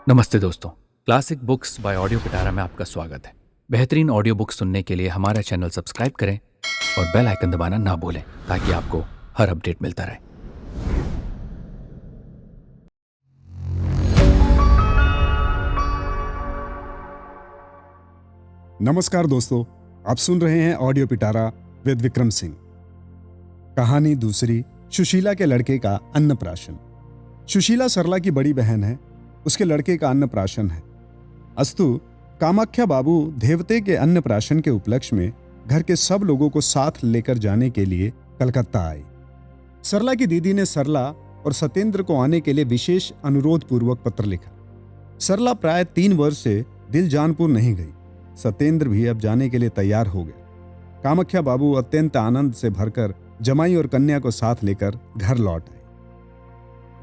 नमस्ते दोस्तों। Classic books bye audio पिटारा में आपका स्वागत है। बेहतरीन ऑडियो बुक सुनने के लिए हमारा चैनल सब्सक्राइब करें और बेल आइकन दबाना ना भूलें ताकि आपको हर अपडेट मिलता रहे। नमस्कार दोस्तों, आप सुन रहे हैं audio Pitara with Vikram Singh. कहानी दूसरी, सुशीला के लड़के का अन्नप्राशन। सुशीला सरला की बड़ी बहन है। उसके लड़के का अन्नप्राशन है। अस्तु कामाख्या बाबू देवते के अन्नप्राशन के उपलक्ष्य में घर के सब लोगों को साथ लेकर जाने के लिए कलकत्ता आए। सरला की दीदी ने सरला और सत्येंद्र को आने के लिए विशेष अनुरोध पूर्वक पत्र लिखा। सरला प्राय 3 वर्ष से दिलजानपुर नहीं गई। सत्येंद्र भी अब जाने के लिए तैयार हो गए। कामाख्या बाबू अत्यंत आनंद से भरकर जमाई और कन्या को साथ लेकर घर लौट आए।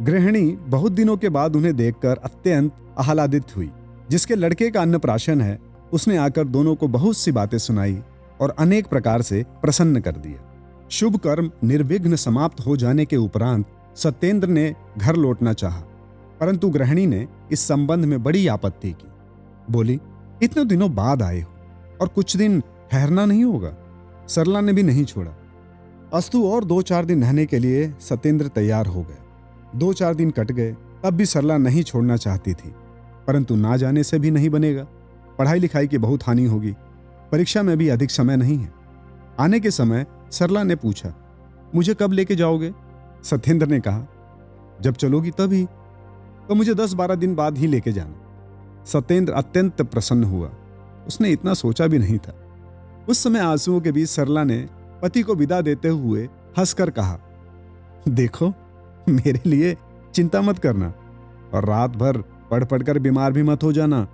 गृहिणी बहुत दिनों के बाद उन्हें देखकर अत्यंत आह्लादित हुई। जिसके लड़के का अन्नप्राशन है, उसने आकर दोनों को बहुत सी बातें सुनाई और अनेक प्रकार से प्रसन्न कर दिया। शुभ कर्म निर्विघ्न समाप्त हो जाने के उपरांत सत्येंद्र ने घर लौटना चाहा, परंतु गृहिणी ने इस संबंध में बड़ी आपत्ति की। बोली, इतने दिनों बाद आए हो और कुछ दिन ठहरना नहीं होगा? सरला ने भी नहीं छोड़ा। अस्तु और 2-4 दिन रहने के लिए सत्येंद्र तैयार हो गया। 2-4 दिन कट गए, तब भी सरला नहीं छोड़ना चाहती थी, परंतु ना जाने से भी नहीं बनेगा। पढ़ाई लिखाई की बहुत हानि होगी। परीक्षा में भी अधिक समय नहीं है। आने के समय सरला ने पूछा, मुझे कब लेके जाओगे? सत्येंद्र ने कहा, जब चलोगी तभी। तो मुझे 10-12 दिन बाद ही लेके जाना। सत्येंद्र अत्यंत प्रसन्न हुआ। उसने इतना सोचा भी नहीं था। उस समय आंसुओं के बीच सरला ने पति को विदा देते हुए हंसकर कहा, देखो, मेरे लिए चिंता मत करना और रात भर पढ़ पढ़कर बीमार भी मत हो जाना।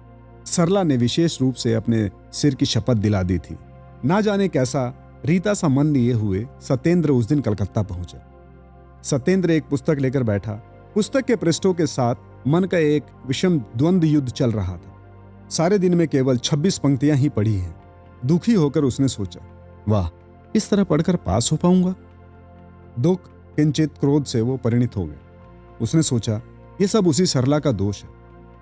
सरला ने विशेष रूप से अपने सिर की शपथ दिला दी थी। ना जाने कैसा रीता सा मन लिए हुए सत्येंद्र उस दिन कलकत्ता पहुंचा। सत्येंद्र एक पुस्तक लेकर बैठा। पुस्तक के पृष्ठों के साथ मन का एक विषम द्वंद्व युद्ध चल रहा था। सारे दिन में केवल 26 पंक्तियां ही पढ़ी हैं। दुखी होकर उसने सोचा, वाह, इस तरह पढ़कर पास हो पाऊंगा? दुख किंचित क्रोध से वो परिणित हो गया। उसने सोचा, ये सब उसी सरला का दोष है।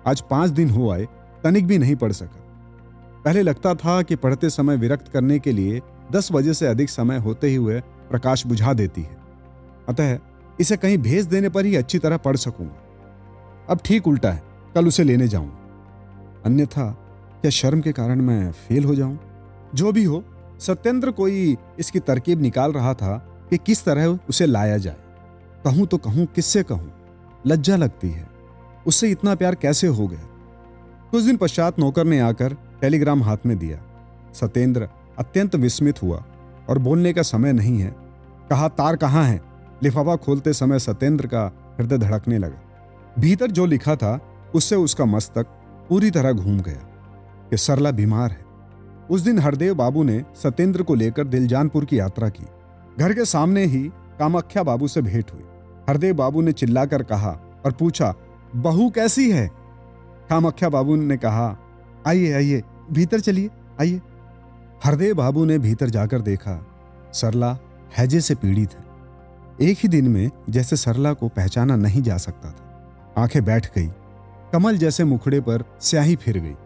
आज 5 दिन हो आए, तनिक भी नहीं पढ़ सका। पहले लगता था कि पढ़ते समय विरक्त करने के लिए 10 बजे से अधिक समय होते ही हुए प्रकाश बुझा देती है, अतः इसे कहीं भेज देने पर ही अच्छी तरह पढ़ सकूंगा। अब ठीक उल्टा है, कल उसे लेने जाऊंगा, अन्यथा क्या शर्म के कारण मैं फेल हो जाऊं? जो भी हो, सत्येंद्र कोई इसकी तरकीब निकाल रहा था कि किस तरह उसे लाया जाए। कहूं तो कहूं, किससे कहूं? लज्जा लगती है। उससे इतना प्यार कैसे हो गया? कुछ दिन पश्चात नौकर ने आकर टेलीग्राम हाथ में दिया। सत्येंद्र अत्यंत विस्मित हुआ और बोलने का समय नहीं है। कहा, तार कहाँ है? लिफाफा खोलते समय सत्येंद्र का हृदय धड़कने लगा। भीतर जो लिखा था उससे उसका मस्तक पूरी तरह घूम गया कि सरला बीमार है। उस दिन हरदेव बाबू ने सत्येंद्र को लेकर दिलजानपुर की यात्रा की। घर के सामने ही कामाख्या बाबू से भेंट हुई। हरदेव बाबू ने चिल्लाकर कहा और पूछा, बहू कैसी है? कामाख्या बाबू ने कहा, आइए आइए, भीतर चलिए, आइए। हरदेव बाबू ने भीतर जाकर देखा, सरला हैजे से पीड़ित है। एक ही दिन में जैसे सरला को पहचाना नहीं जा सकता था। आंखें बैठ गई, कमल जैसे मुखड़े पर स्याही फिर गई।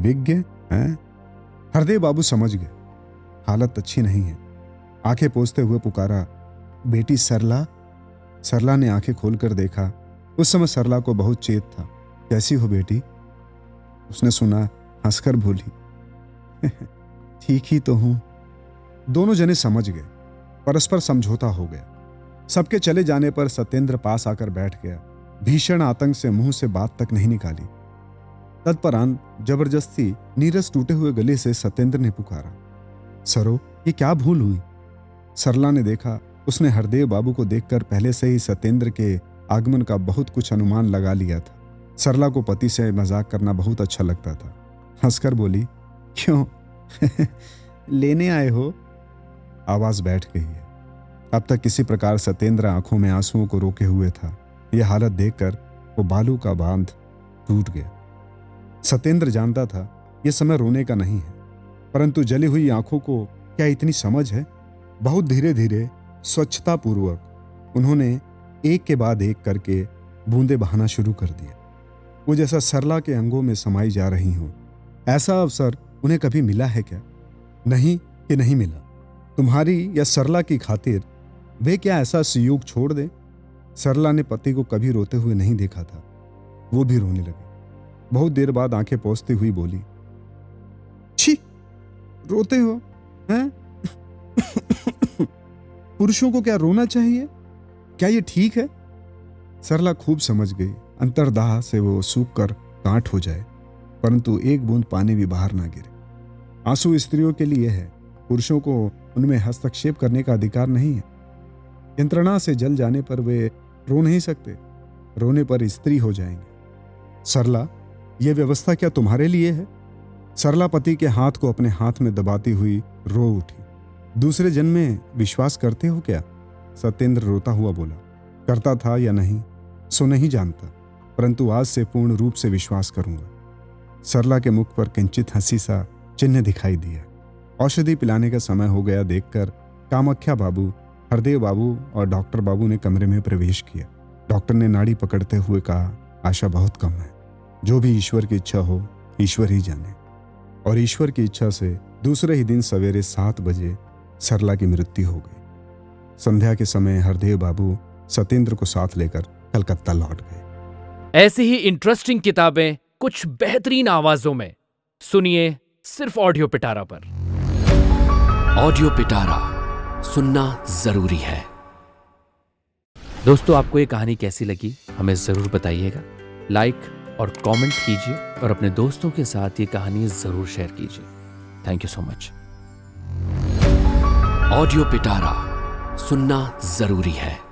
विज्ञ हैं? हरदेव बाबू समझ गए, हालत अच्छी नहीं है। आंखें पोंछते हुए पुकारा, बेटी सरला। सरला ने आंखें खोलकर देखा। उस समय सरला को बहुत चेत था। कैसी हो बेटी? उसने सुना, हंसकर बोली, ठीक ही तो हूं। दोनों जने समझ गए। परस्पर समझौता हो गया। सबके चले जाने पर सत्येंद्र पास आकर बैठ गया। भीषण आतंक से मुंह से बात तक नहीं निकाली। तत्परांत जबरदस्ती नीरस टूटे हुए गले से सत्येंद्र ने पुकारा, सरो, ये क्या भूल हुई? सरला ने देखा। उसने हरदेव बाबू को देखकर पहले से ही सत्येंद्र के आगमन का बहुत कुछ अनुमान लगा लिया था। सरला को पति से मजाक करना बहुत अच्छा लगता था। हंसकर बोली, क्यों लेने आए हो? आवाज बैठ गई है। अब तक किसी प्रकार सत्येंद्र आंखों में आंसुओं को रोके हुए था। यह हालत देखकर वो बालू का बांध टूट गया। सत्येंद्र जानता था यह समय रोने का नहीं है, परंतु जली हुई आंखों को क्या इतनी समझ है? बहुत धीरे धीरे स्वच्छता पूर्वक उन्होंने एक के बाद एक करके बूंदे बहाना शुरू कर दिया। वो जैसा सरला के अंगों में समाई जा रही हों। ऐसा अवसर उन्हें कभी मिला है क्या? नहीं कि नहीं मिला। तुम्हारी या सरला की खातिर वे क्या ऐसा संयोग छोड़ दें? सरला ने पति को कभी रोते हुए नहीं देखा था। वो भी रोने लगी। बहुत देर बाद आंखें पोंछती हुई बोली, छी, रोते हो हैं? पुरुषों को क्या रोना चाहिए? क्या ये ठीक है? सरला खूब समझ गई, अंतर्दाह से वो सूख कर कांट हो जाए, परंतु एक बूंद पानी भी बाहर ना गिरे। आंसू स्त्रियों के लिए है, पुरुषों को उनमें हस्तक्षेप करने का अधिकार नहीं है। यंत्रणा से जल जाने पर वे रो नहीं सकते, रोने पर स्त्री हो जाएंगे। सरला, ये व्यवस्था क्या तुम्हारे लिए है? सरला पति के हाथ को अपने हाथ में दबाती हुई रो उठी। दूसरे जन्म में विश्वास करते हो क्या? सत्येंद्र रोता हुआ बोला। करता था या नहीं सो नहीं जानता, परंतु आज से पूर्ण रूप से विश्वास करूंगा। सरला के मुख पर किंचित हंसी सा चिन्ह दिखाई दिया। औषधि पिलाने का समय हो गया देखकर कामाख्या बाबू, हरदेव बाबू और डॉक्टर बाबू ने कमरे में प्रवेश किया। डॉक्टर ने नाड़ी पकड़ते हुए कहा, आशा बहुत कम है। जो भी ईश्वर की इच्छा हो ईश्वर ही जाने। और ईश्वर की इच्छा से दूसरे ही दिन सवेरे 7 बजे सरला की मृत्यु हो गई। संध्या के समय हरदेव बाबू सत्येंद्र को साथ लेकर कलकत्ता लौट गए। ऐसी ही इंटरेस्टिंग किताबें कुछ बेहतरीन आवाजों में सुनिए सिर्फ ऑडियो पिटारा पर। ऑडियो पिटारा सुनना जरूरी है। दोस्तों, आपको ये कहानी कैसी लगी हमें जरूर बताइएगा। लाइक और कमेंट कीजिए और अपने दोस्तों के साथ ये कहानी जरूर शेयर कीजिए। Thank you so much. Audio पिटारा सुनना जरूरी है।